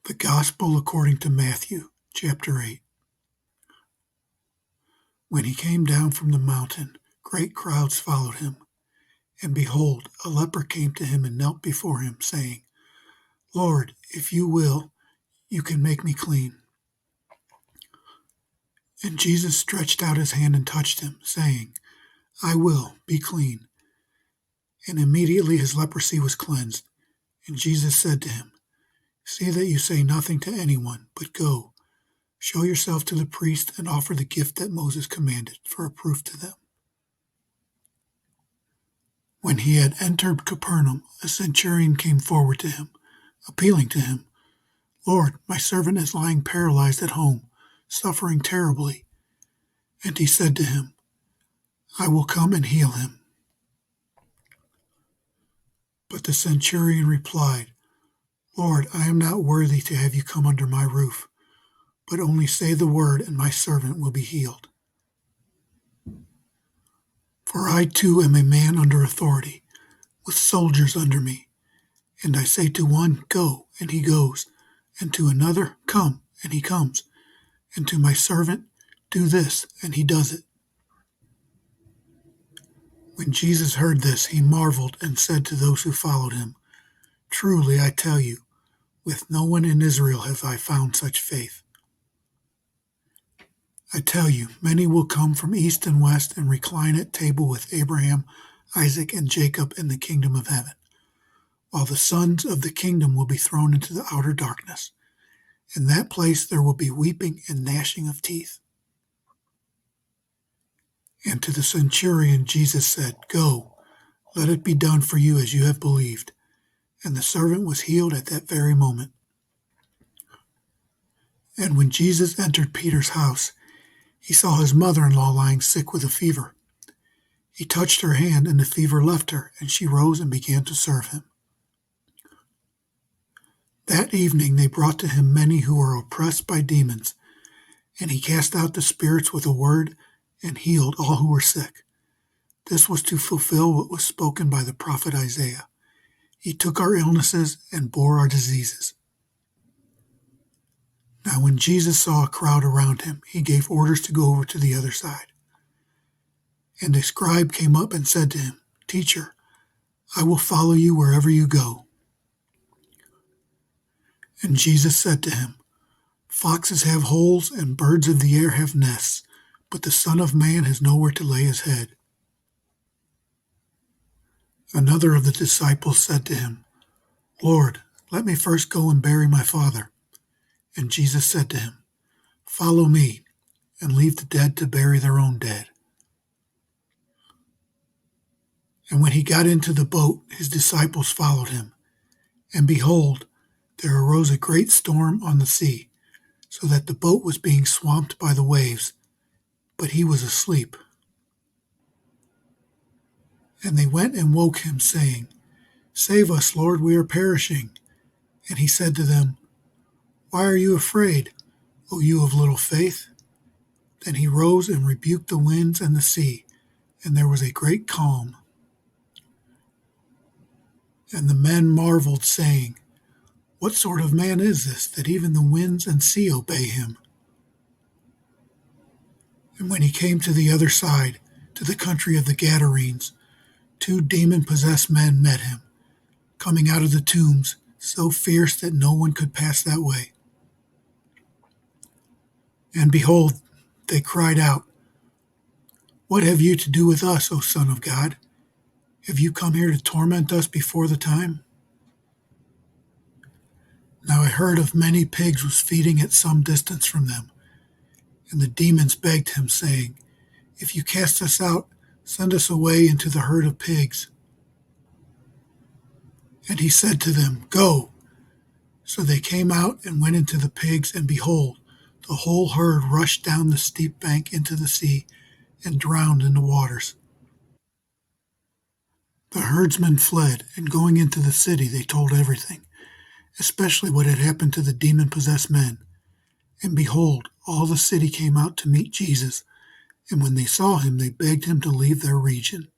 The Gospel according to Matthew, chapter 8. When he came down from the mountain, great crowds followed him. And behold, a leper came to him and knelt before him, saying, Lord, if you will, you can make me clean. And Jesus stretched out his hand and touched him, saying, I will, be clean. And immediately his leprosy was cleansed. And Jesus said to him, See that you say nothing to anyone, but go, show yourself to the priest and offer the gift that Moses commanded for a proof to them. When he had entered Capernaum, a centurion came forward to him, appealing to him, Lord, my servant is lying paralyzed at home, suffering terribly. And he said to him, I will come and heal him. But the centurion replied, Lord, I am not worthy to have you come under my roof, but only say the word and my servant will be healed. For I too am a man under authority, with soldiers under me. And I say to one, Go, and he goes, and to another, Come, and he comes, and to my servant, Do this, and he does it. When Jesus heard this, he marveled and said to those who followed him, Truly I tell you, with no one in Israel have I found such faith. I tell you, many will come from east and west and recline at table with Abraham, Isaac, and Jacob in the kingdom of heaven, while the sons of the kingdom will be thrown into the outer darkness. In that place there will be weeping and gnashing of teeth. And to the centurion Jesus said, Go, let it be done for you as you have believed. And the servant was healed at that very moment. And when Jesus entered Peter's house, he saw his mother-in-law lying sick with a fever. He touched her hand, and the fever left her, and she rose and began to serve him. That evening they brought to him many who were oppressed by demons, and he cast out the spirits with a word and healed all who were sick. This was to fulfill what was spoken by the prophet Isaiah. He took our illnesses and bore our diseases. Now when Jesus saw a crowd around him, he gave orders to go over to the other side. And a scribe came up and said to him, Teacher, I will follow you wherever you go. And Jesus said to him, Foxes have holes and birds of the air have nests, but the Son of Man has nowhere to lay his head. Another of the disciples said to him, Lord, let me first go and bury my father. And Jesus said to him, Follow me, and leave the dead to bury their own dead. And when he got into the boat, his disciples followed him. And behold, there arose a great storm on the sea, so that the boat was being swamped by the waves, but he was asleep. And they went and woke him, saying, Save us, Lord, we are perishing. And he said to them, Why are you afraid, O you of little faith? Then he rose and rebuked the winds and the sea, and there was a great calm. And the men marveled, saying, What sort of man is this, that even the winds and sea obey him? And when he came to the other side, to the country of the Gadarenes, 2 demon-possessed men met him, coming out of the tombs, so fierce that no one could pass that way. And behold, they cried out, What have you to do with us, O Son of God? Have you come here to torment us before the time? Now a herd of many pigs was feeding at some distance from them, and the demons begged him, saying, If you cast us out, send us away into the herd of pigs. And he said to them, Go. So they came out and went into the pigs, and behold, the whole herd rushed down the steep bank into the sea and drowned in the waters. The herdsmen fled, and going into the city they told everything, especially what had happened to the demon-possessed men. And behold, all the city came out to meet Jesus, and when they saw him, they begged him to leave their region.